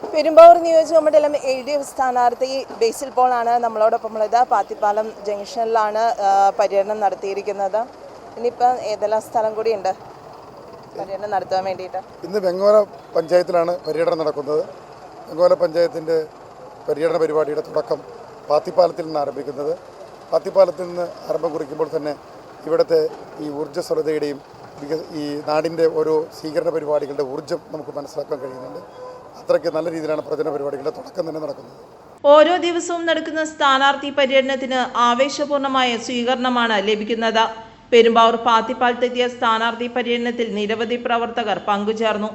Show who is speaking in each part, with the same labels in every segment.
Speaker 1: പെരുമ്പാവൂർ നിയോജകമണ്ഡലം LDF സ്ഥാനാർത്ഥി ബേസിൽ പോളാണ് നമ്മളോടൊപ്പമുള്ളത്. പാത്തിപ്പാലം ജംഗ്ഷനിലാണ് പര്യടനം നടത്തിയിരിക്കുന്നത്. ഇനിയിപ്പോൾ ഏതെല്ലാം സ്ഥലം കൂടിയുണ്ട് പര്യടനം നടത്താൻ വേണ്ടിയിട്ട്?
Speaker 2: ഇന്ന് വെങ്ങോല പഞ്ചായത്തിലാണ് പര്യടനം നടക്കുന്നത്. വെങ്ങോല പഞ്ചായത്തിൻ്റെ പര്യടന പരിപാടിയുടെ തുടക്കം പാത്തിപ്പാലത്തിൽ നിന്ന് ആരംഭിക്കുന്നത്. പാത്തിപ്പാലത്തിൽ നിന്ന് ആരംഭം കുറിക്കുമ്പോൾ തന്നെ ഇവിടുത്തെ ഈ ഊർജ്ജസ്വലതയുടെയും ഈ നാടിൻ്റെ ഓരോ സ്വീകരണ പരിപാടികളുടെ ഊർജ്ജം നമുക്ക് മനസ്സിലാക്കാൻ കഴിയുന്നുണ്ട്. അത്രയ്ക്ക് നല്ല രീതിയിലാണ് പ്രചരണ പരിപാടികളുടെ തുടക്കം തന്നെ നടക്കുന്നത്.
Speaker 3: ഓരോ ദിവസവും നടക്കുന്ന സ്ഥാനാർത്ഥി പര്യടനത്തിന് ആവേശപൂർണമായ സ്വീകരണമാണ് ലഭിക്കുന്നത്. പെരുമ്പാവൂർ പാത്തിപ്പാലത്തെത്തിയ സ്ഥാനാർത്ഥി പര്യടനത്തിൽ നിരവധി പ്രവർത്തകർ പങ്കുചേർന്നു.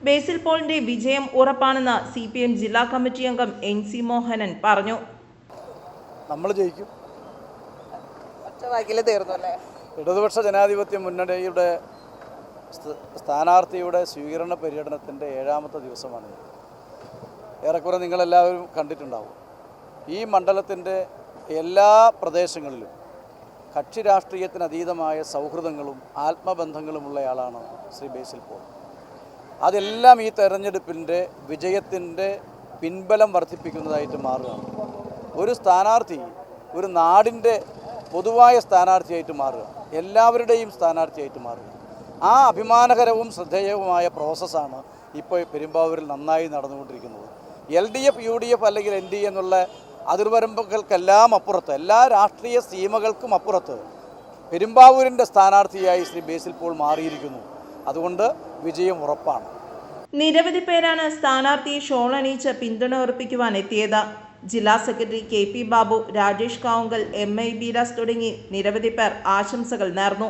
Speaker 3: ബേസിൽ പോളിന്റെ വിജയം ഉറപ്പാണെന്ന് CPM ജില്ലാ കമ്മിറ്റി അംഗം NC മോഹനൻ പറഞ്ഞു.
Speaker 4: നമ്മൾ ജയിക്കും.
Speaker 5: ഇടതുപക്ഷ ജനാധിപത്യ മുന്നണിയുടെ സ്ഥാനാർത്ഥിയുടെ സ്വീകരണ പര്യടനത്തിൻ്റെ 7ാമത്തെ ദിവസമാണ്. ഏറെക്കുറെ നിങ്ങളെല്ലാവരും കണ്ടിട്ടുണ്ടാവും. ഈ മണ്ഡലത്തിൻ്റെ എല്ലാ പ്രദേശങ്ങളിലും കക്ഷി രാഷ്ട്രീയത്തിന് അതീതമായ സൗഹൃദങ്ങളും ആത്മബന്ധങ്ങളുമുള്ളയാളാണ് ശ്രീ ബേസിൽ പോൾ. അതെല്ലാം ഈ തെരഞ്ഞെടുപ്പിൻ്റെ വിജയത്തിൻ്റെ പിൻബലം വർദ്ധിപ്പിക്കുന്നതായിട്ട് മാറുകയാണ്. ഒരു സ്ഥാനാർത്ഥി ഒരു നാടിൻ്റെ പൊതുവായ സ്ഥാനാർത്ഥിയായിട്ട് മാറുക, എല്ലാവരുടെയും സ്ഥാനാർത്ഥിയായിട്ട് മാറുക. ആ അഭിമാനകരവും ശ്രദ്ധേയവുമായ പ്രോസസ്സാണ് ഇപ്പോൾ പെരുമ്പാവൂരിൽ നന്നായി നടന്നുകൊണ്ടിരിക്കുന്നത്. LDF UDF അല്ലെങ്കിൽ NDA എന്നുള്ള അതിർവരമ്പുകൾക്കെല്ലാം അപ്പുറത്ത്, എല്ലാ രാഷ്ട്രീയ സീമകൾക്കും അപ്പുറത്ത് പെരുമ്പാവൂരിൻ്റെ സ്ഥാനാർത്ഥിയായി ശ്രീ ബേസിൽ പോൾ മാറിയിരിക്കുന്നു. അതുകൊണ്ട് വിജയം ഉറപ്പാണ്.
Speaker 3: നിരവധി പേരാണ് സ്ഥാനാർത്ഥിയെ ഷോൾ അണിയിച്ച് പിന്തുണ ഉറപ്പിക്കുവാൻ എത്തിയത്. ജില്ലാ secretary KP Babu, Rajesh Kavungal, MI Beeras തുടങ്ങി നിരവധി പേർ ആശംസകൾ നേർന്നു.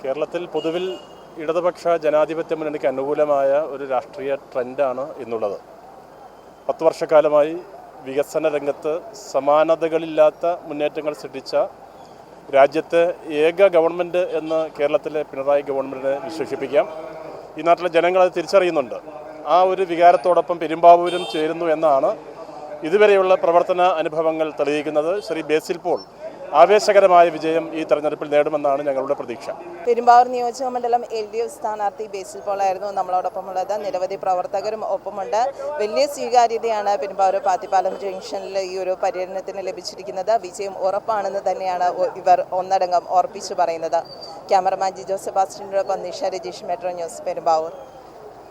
Speaker 6: കേരളത്തിൽ പൊതുവിൽ ഇടതുപക്ഷ ജനാധിപത്യ മുന്നണിക്ക് അനുകൂലമായ ഒരു രാഷ്ട്രീയ ട്രെൻഡാണ് ഇന്നുള്ളത്. 10 വർഷക്കാലമായി വികസന രംഗത്ത് സമാനതകളില്ലാത്ത മുന്നേറ്റങ്ങൾ സൃഷ്ടിച്ച രാജ്യത്തെ ഏക ഗവൺമെൻറ് എന്ന് കേരളത്തിലെ പിണറായി ഗവൺമെൻറ്റിനെ വിശേഷിപ്പിക്കാം. ഈ നാട്ടിലെ ജനങ്ങൾ അത് തിരിച്ചറിയുന്നുണ്ട്. ആ ഒരു വികാരത്തോടൊപ്പം പെരുമ്പാവൂരും ചേരുന്നു എന്നാണ് ഇതുവരെയുള്ള പ്രവർത്തന അനുഭവങ്ങൾ തെളിയിക്കുന്നത്. ശ്രീ ബേസിൽ പോൾ ആവേശകരമായ വിജയം ഈ തെരഞ്ഞെടുപ്പിൽ നേടുമെന്നാണ് ഞങ്ങളുടെ പ്രതീക്ഷ.
Speaker 1: പെരുമ്പാവൂർ നിയോജകമണ്ഡലം LDF സ്ഥാനാർത്ഥി ബേസിൽ പോളായിരുന്നു നമ്മളോടൊപ്പമുള്ളത്. നിരവധി പ്രവർത്തകരും ഒപ്പമുണ്ട്. വലിയ സ്വീകാര്യതയാണ് പെരുമ്പാവൂർ പാത്തിപ്പാലം ജംഗ്ഷനിൽ ഈ ഒരു പര്യടനത്തിന് ലഭിച്ചിരിക്കുന്നത്. വിജയം ഉറപ്പാണെന്ന് തന്നെയാണ് ഇവർ ഒന്നടങ്കം ഓർപ്പിച്ചു പറയുന്നത്. ക്യാമറമാൻ ജിജോ സെബാസ്റ്റ്യനോടൊപ്പം നിഷ രജീഷ്, മെട്രോ ന്യൂസ്, പെരുമ്പാവൂർ.